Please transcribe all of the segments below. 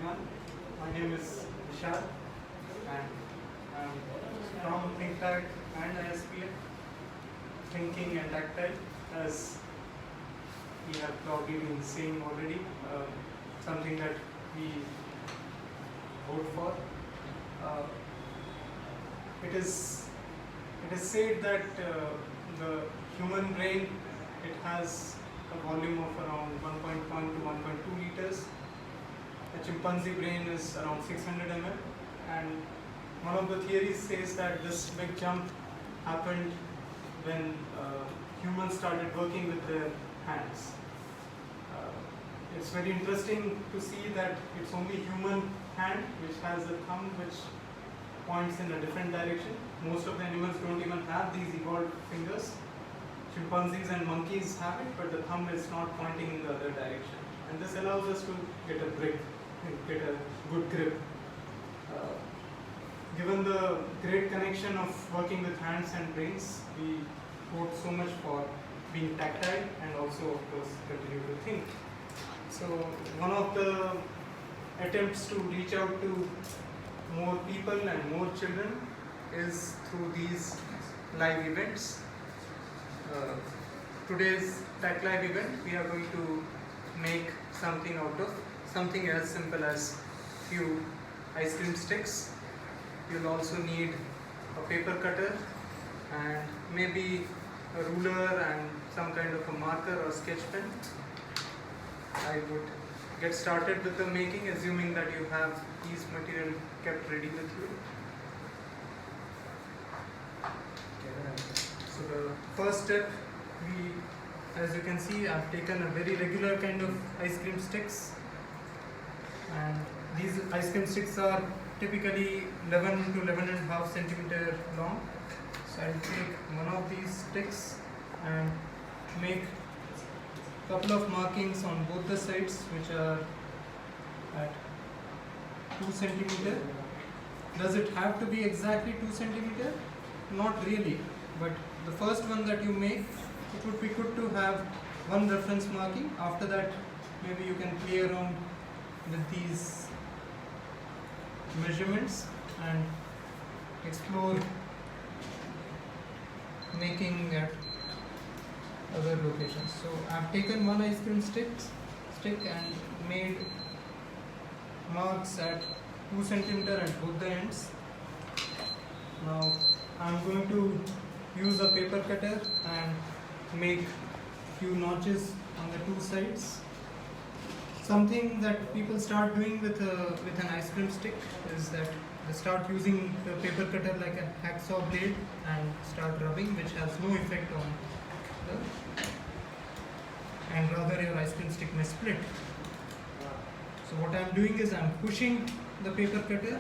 everyone. My name is Vishal and I'm from ThinkTac and ISPA, Thinking and Tactile, as we have probably been saying already, something that we vote for. It is said that the human brain, it has a volume of around 1.1 to 1.2 liters. A chimpanzee brain is around 600 ml, and one of the theories says that this big jump happened when humans started working with their hands. It's very interesting to see that it's only human hand which has a thumb which points in a different direction. Most of the animals don't even have these evolved fingers. Chimpanzees and monkeys have it, but the thumb is not pointing in the other direction. And this allows us to get a good grip. Given the great connection of working with hands and brains, we vote so much for being tactile and also, of course, continue to think. So one of the attempts to reach out to more people and more children is through these live events. Today's TACLive event, we are going to make something out of something as simple as few ice cream sticks. You'll also need a paper cutter and maybe a ruler and some kind of a marker or sketch pen. I would get started with the making, assuming that you have these material kept ready with you. So the first step, as you can see, I've taken a very regular kind of ice cream sticks, and these ice cream sticks are typically 11 to 11.5 centimeter long. So I'll take one of these sticks and make a couple of markings on both the sides, which are at 2 centimeter. Does it have to be exactly 2 centimeter? Not really, but the first one that you make, it would be good to have one reference marking. After that, maybe you can play around with these measurements and explore making at other locations. So I've taken one ice cream stick and made marks at 2 centimeter at both the ends. Now I'm going to use a paper cutter and make few notches on the two sides. Something that people start doing with an ice cream stick is that they start using the paper cutter like a hacksaw blade and start rubbing, which has no effect on and rather your ice cream stick may split. So what I am doing is I am pushing the paper cutter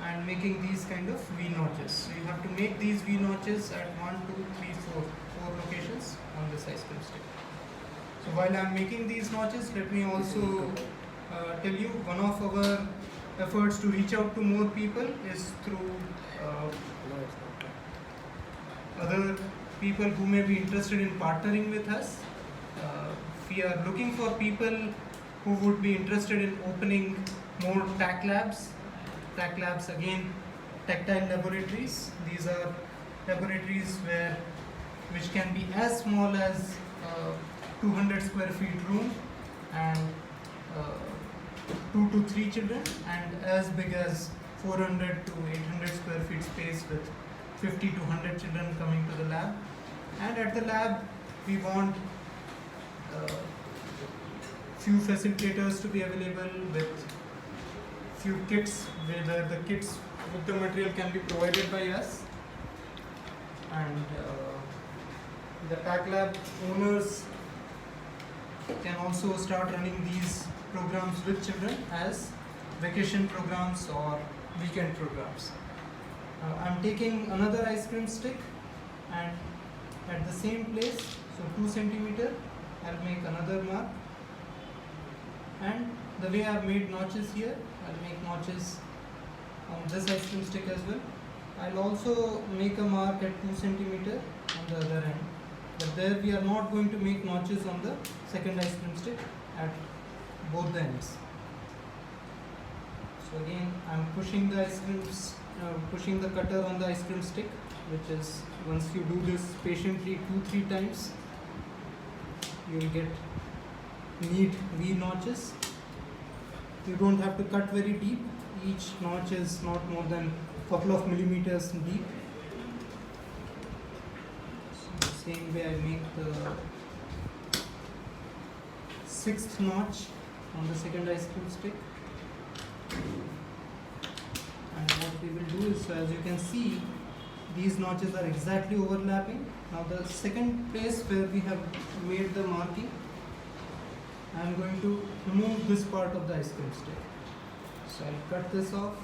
and making these kind of V notches. So you have to make these V notches at 1, 2, 3, 4 locations on this ice cream stick. So while I am making these notches, let me also tell you, one of our efforts to reach out to more people is through other people who may be interested in partnering with us. We are looking for people who would be interested in opening more TACLabs. TACLabs, again, tactile laboratories. These are laboratories which can be as small as 200 square feet room and 2 to 3 children, and as big as 400 to 800 square feet space with 50 to 100 children coming to the lab. And at the lab, we want few facilitators to be available with few kits, whether the kits with the material can be provided by us, and the TACLab owners can also start running these programs with children as vacation programs or weekend programs. I'm taking another ice cream stick and at the same place, so 2 centimeter, I'll make another mark, and the way I've made notches here, I'll make notches on this ice cream stick as well. I'll also make a mark at 2 centimeter on the other end, but there we are not going to make notches on the second ice cream stick at both the ends. So again, I'm pushing the pushing the cutter on the ice cream stick, which is, once you do this patiently 2-3 times, you will get neat V notches. You don't have to cut very deep. Each notch is not more than a couple of millimeters deep. So the same way I make the 6th notch on the second ice cream stick. And what we will do is, so as you can see, these notches are exactly overlapping. Now the second place where we have made the marking, I am going to remove this part of the ice cream stick. So I'll cut this off,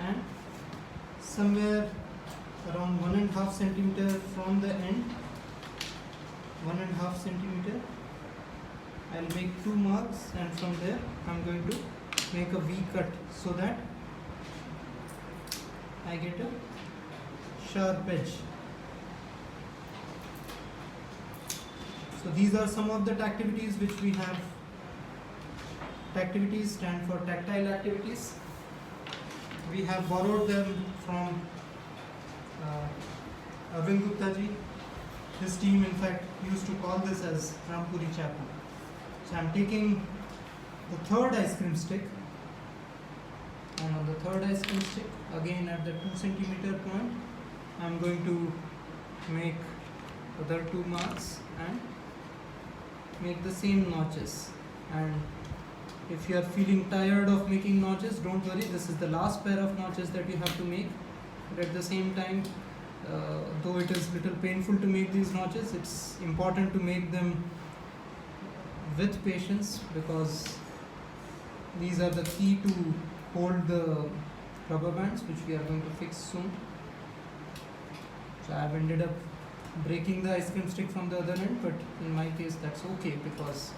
and somewhere around 1.5 centimeter from the end, 1.5 centimeter, I'll make 2 marks, and from there I'm going to make a V cut so that I get a sharp edge. So these are some of the activities which we have. Activities stand for tactile activities. We have borrowed them from Arvind Gupta ji. His team in fact used to call this as Rampuri Chapel. So I am taking the 3rd ice cream stick, and on the 3rd ice cream stick, again at the 2 centimeter point, I am going to make other 2 marks and make the same notches. And if you are feeling tired of making notches, don't worry, this is the last pair of notches that you have to make. But at the same time, though it is little painful to make these notches, it's important to make them with patience, because these are the key to hold the rubber bands, which we are going to fix soon. So I have ended up breaking the ice cream stick from the other end, but in my case that's okay, because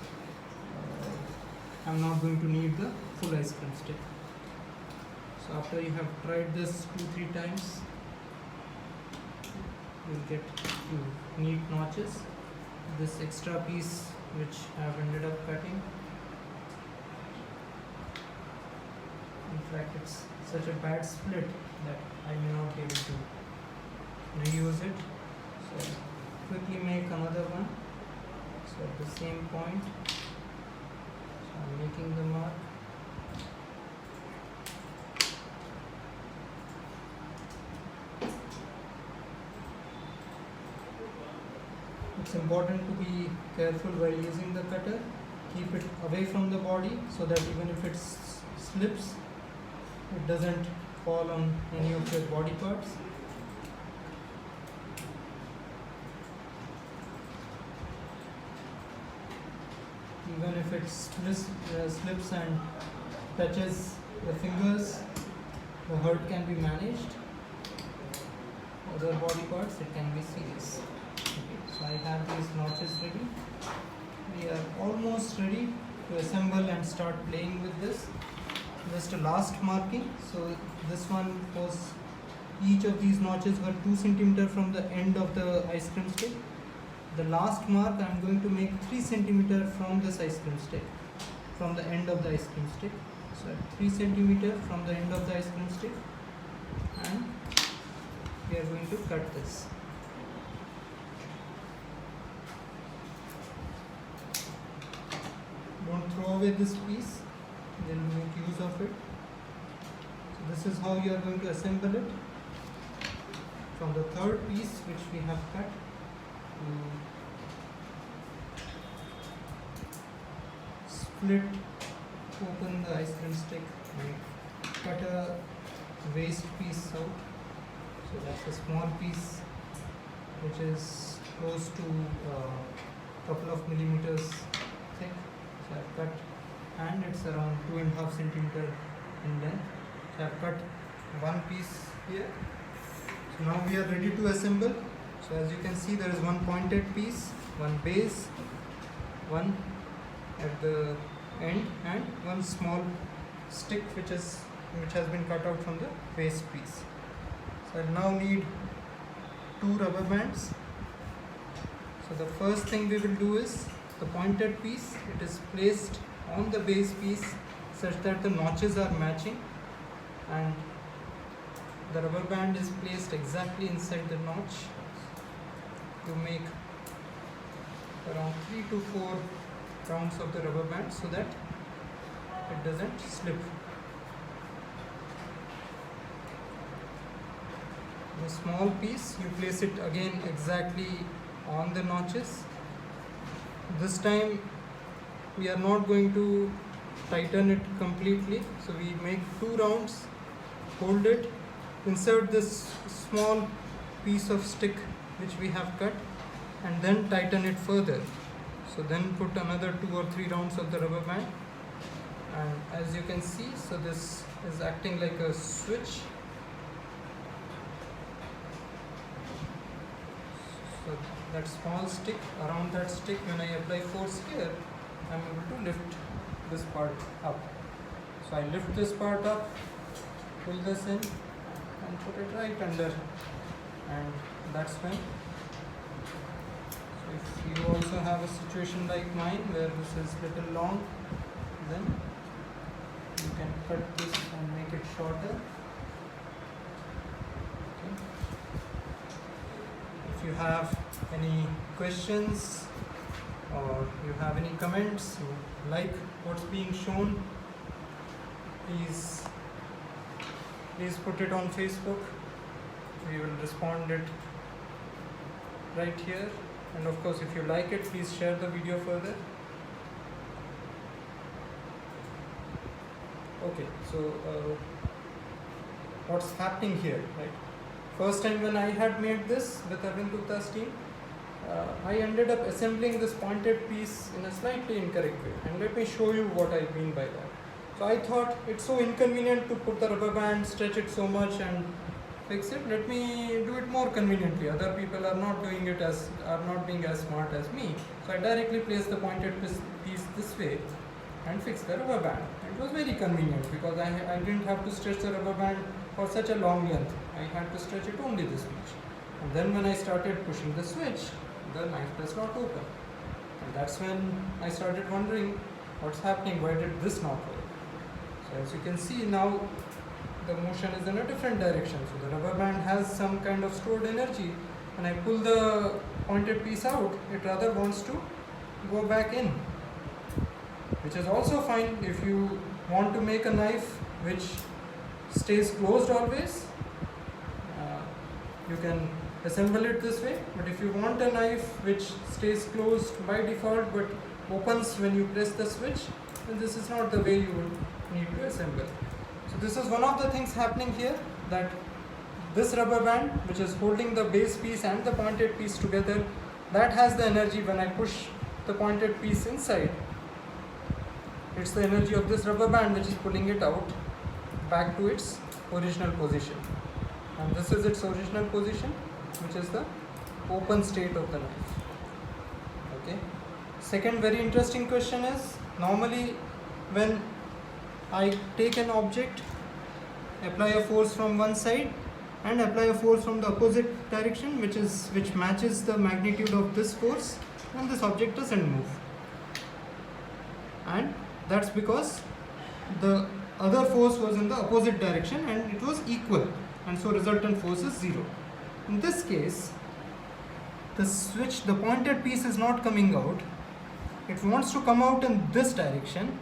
I'm not going to need the full ice cream stick. So after you have tried this 2-3 times, you'll get few neat notches. This extra piece which I have ended up cutting, in fact it's such a bad split that I may not be able to reuse it. So quickly make another one. So at the same point, so I'm making the mark. It's important to be careful while using the cutter. Keep it away from the body so that even if it slips, it doesn't fall on any of your body parts. Even if it slips and touches the fingers, the hurt can be managed. Other body parts, it can be serious. Okay, so I have these notches ready. We are almost ready to assemble and start playing with this. Just a last marking. So this one was, each of these notches were 2 centimeter from the end of the ice cream stick. The last mark I am going to make 3 centimeter from this ice cream stick, from the end of the ice cream stick. So 3 centimeter from the end of the ice cream stick, and we are going to cut this. Don't throw away this piece, then make use of it. So this is how you are going to assemble it. From the 3rd piece which we have cut, split open the ice cream stick and cut a waste piece out. So that's a small piece which is close to a couple of millimeters thick. So I've cut, and it's around 2.5 centimeter in length. So I've cut one piece here. So now we are ready to assemble. So as you can see, there is one pointed piece, one base, one at the end, and one small stick which has been cut out from the base piece. So I now need 2 rubber bands. So the first thing we will do is the pointed piece, it is placed on the base piece such that the notches are matching, and the rubber band is placed exactly inside the notch. You make around 3 to 4 rounds of the rubber band so that it doesn't slip. The small piece, you place it again exactly on the notches. This time we are not going to tighten it completely, so we make 2 rounds, hold it, insert this small piece of stick which we have cut, and then tighten it further. So then put another 2 or 3 rounds of the rubber band, and as you can see, so this is acting like a switch. So that small stick, around that stick, when I apply force here, I am able to lift this part up. So I lift this part up, pull this in and put it right under, and that's when. So if you also have a situation like mine where this is little long, then you can cut this and make it shorter. Okay. If you have any questions or you have any comments, you like what's being shown, please put it on Facebook. We will respond it right here, and of course if you like it, please share the video further. Okay, so what's happening here, right? First time when I had made this with Arvind Gupta's team, I ended up assembling this pointed piece in a slightly incorrect way, and let me show you what I mean by that. So I thought it's so inconvenient to put the rubber band, stretch it so much and fix it. Let me do it more conveniently. Other people are not being as smart as me. So I directly placed the pointed piece this way and fixed the rubber band. It was very convenient because I didn't have to stretch the rubber band for such a long length. I had to stretch it only this much. And then when I started pushing the switch, the knife does not open. And that's when I started wondering what's happening, why did this not work? So as you can see now, the motion is in a different direction. So the rubber band has some kind of stored energy. When I pull the pointed piece out, it rather wants to go back in, which is also fine if you want to make a knife which stays closed always. You can assemble it this way, but if you want a knife which stays closed by default but opens when you press the switch, then this is not the way you would need to assemble. So this is one of the things happening here, that this rubber band, which is holding the base piece and the pointed piece together, that has the energy. When I push the pointed piece inside, it's the energy of this rubber band which is pulling it out back to its original position. And this is its original position, which is the open state of the knife. Okay. Second very interesting question is, normally when I take an object, apply a force from one side and apply a force from the opposite direction, which matches the magnitude of this force, and this object doesn't move. And that's because the other force was in the opposite direction and it was equal, and so resultant force is 0. In this case, the pointed piece is not coming out. It wants to come out in this direction,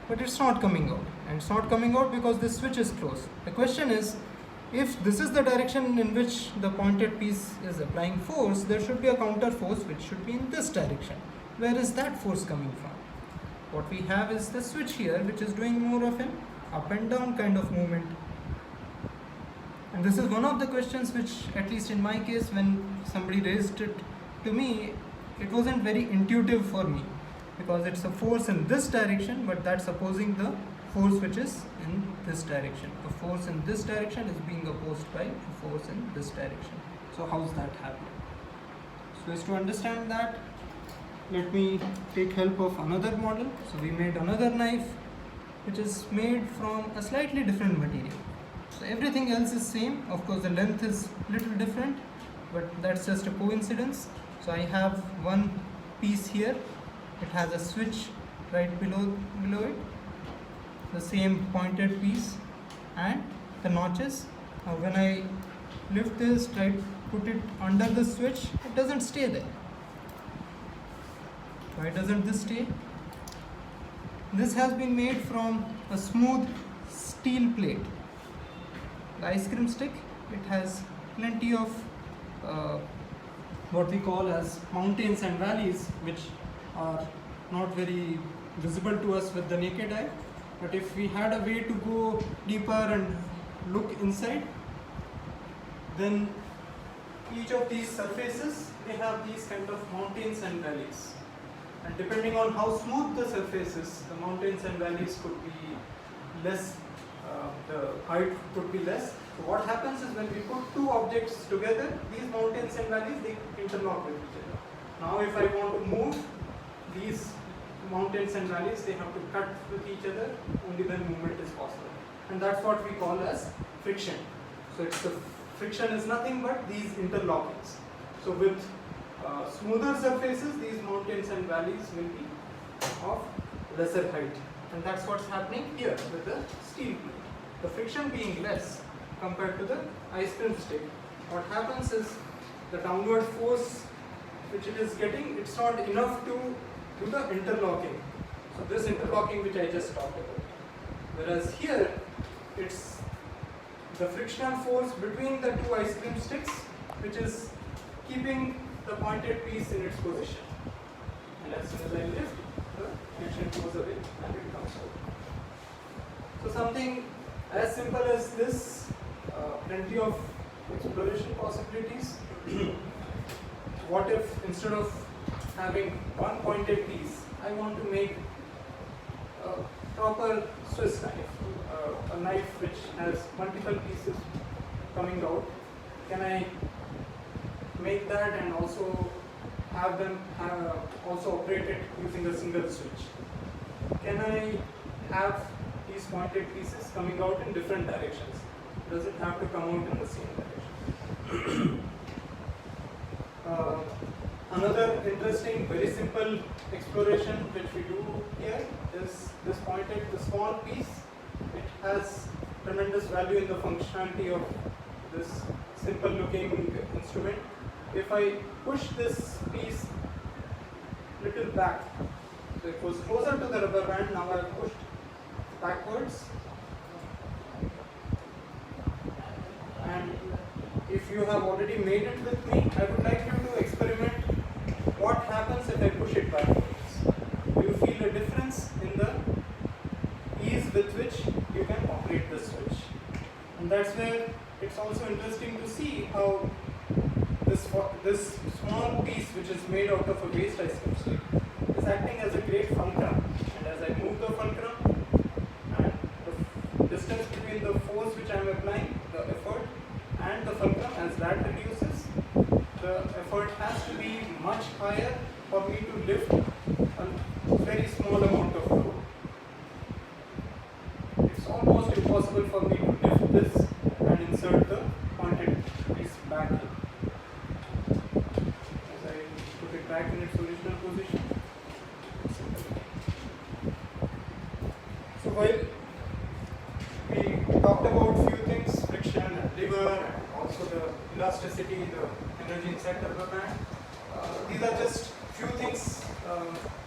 but it's not coming out. And it's not coming out because this switch is closed. The question is, if this is the direction in which the pointed piece is applying force, there should be a counter force which should be in this direction. Where is that force coming from? What we have is the switch here, which is doing more of an up and down kind of movement. And this is one of the questions which, at least in my case, when somebody raised it to me, it wasn't very intuitive for me, because it's a force in this direction, but that's opposing the force which is in this direction. A force in this direction is being opposed by a force in this direction. So how's that happening? So as to understand that, let me take help of another model. So we made another knife which is made from a slightly different material. So everything else is same. Of course the length is little different, but that's just a coincidence. So I have one piece here it has a switch right below it, the same pointed piece, and the notches. Now when I lift this, put it under the switch, it doesn't stay there. Why doesn't this stay? This has been made from a smooth steel plate. The ice cream stick, it has plenty of what we call as mountains and valleys, which are not very visible to us with the naked eye. But if we had a way to go deeper and look inside, then each of these surfaces, they have these kind of mountains and valleys. And depending on how smooth the surface is, the mountains and valleys could be less, the height could be less. So what happens is when we put two objects together, these mountains and valleys, they interlock with each other. Now if I want to move these mountains and valleys, they have to cut with each other, only then movement is possible. And that's what we call as friction. So it's the friction is nothing but these interlockings. So with smoother surfaces, these mountains and valleys will be of lesser height. And that's what's happening here with the steel plate. The friction being less compared to the ice cream stick, what happens is the downward force which it is getting, it's not enough to do the interlocking. So this interlocking which I just talked about. Whereas here, it's the frictional force between the two ice cream sticks which is keeping the pointed piece in its position. And as soon as I lift, the friction goes away and it comes out. So something as simple as this, plenty of exploration possibilities. What if instead of having one pointed piece, I want to make a proper Swiss knife, a knife which has multiple pieces coming out? Can I make that and also have them also operate it using a single switch? Can I have these pointed pieces coming out in different directions? Does it have to come out in the same direction? Another interesting, very simple exploration which we do here is this pointed, the small piece. It has tremendous value in the functionality of this simple looking instrument. If I push this piece little back, so it was closer to the rubber band, now I have pushed backwards. And if you have already made it with me, I would like you to experiment what happens if I push it backwards. Do you feel a difference in the ease with which you can operate the switch? And that's where it's also interesting to see how this small piece which is made out of a waste ice cream stick is acting as a great fulcrum. And as I move the fulcrum and the distance between the force which I am applying, the effort, and the fulcrum, as that reduces, the effort has to be much higher for me to lift a very small amount of load. It's almost impossible for me to lift this and insert the pointed piece back in. As I put it back in its original position. So while we talked about few things, friction and lever, and also the elasticity, the energy inside the rubber band, these are just few things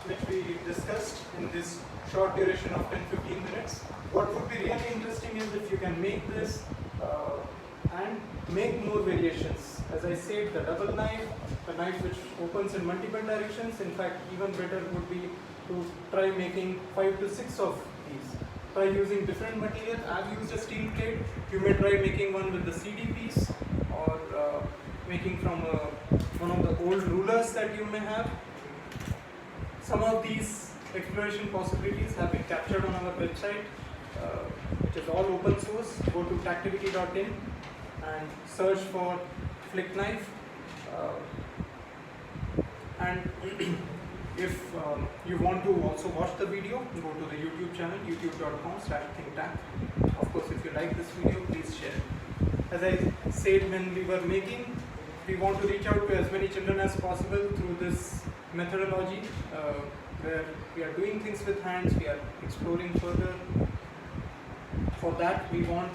which we discussed in this short duration of 10-15 minutes. What would be really interesting is if you can make this and make more variations. As I said, the double knife, the knife which opens in multiple directions. In fact, even better would be to try making 5 to 6 of these. Try using different material. I've used a steel plate. You may try making one with the CD piece, or making from one of the old rulers that you may have. Some of these exploration possibilities have been captured on our website, which is all open source. Go to tactivity.in and search for flick knife. And if you want to also watch the video, go to the YouTube channel, youtube.com/thinktank. Of course, if you like this video, please share. As I said when we were making, we want to reach out to as many children as possible through this methodology, where we are doing things with hands, we are exploring further. For that, we want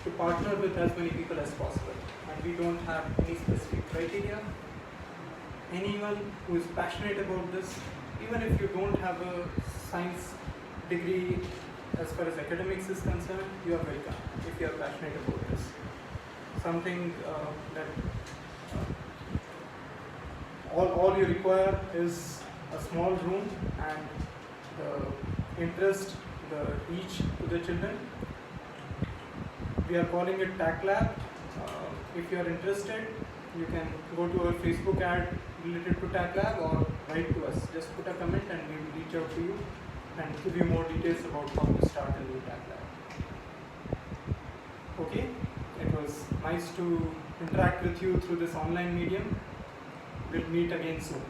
to partner with as many people as possible, and we don't have any specific criteria. Anyone who is passionate about this, even if you don't have a science degree as far as academics is concerned, you are welcome if you are passionate about this. Something that all you require is a small room and the interest, the reach to the children. We are calling it TACLive. If you are interested, you can go to our Facebook ad related to TACLive or write to us. Just put a comment and we will reach out to you and give you more details about how to start a new TACLive. Okay, it was nice to interact with you through this online medium. We'll meet again soon.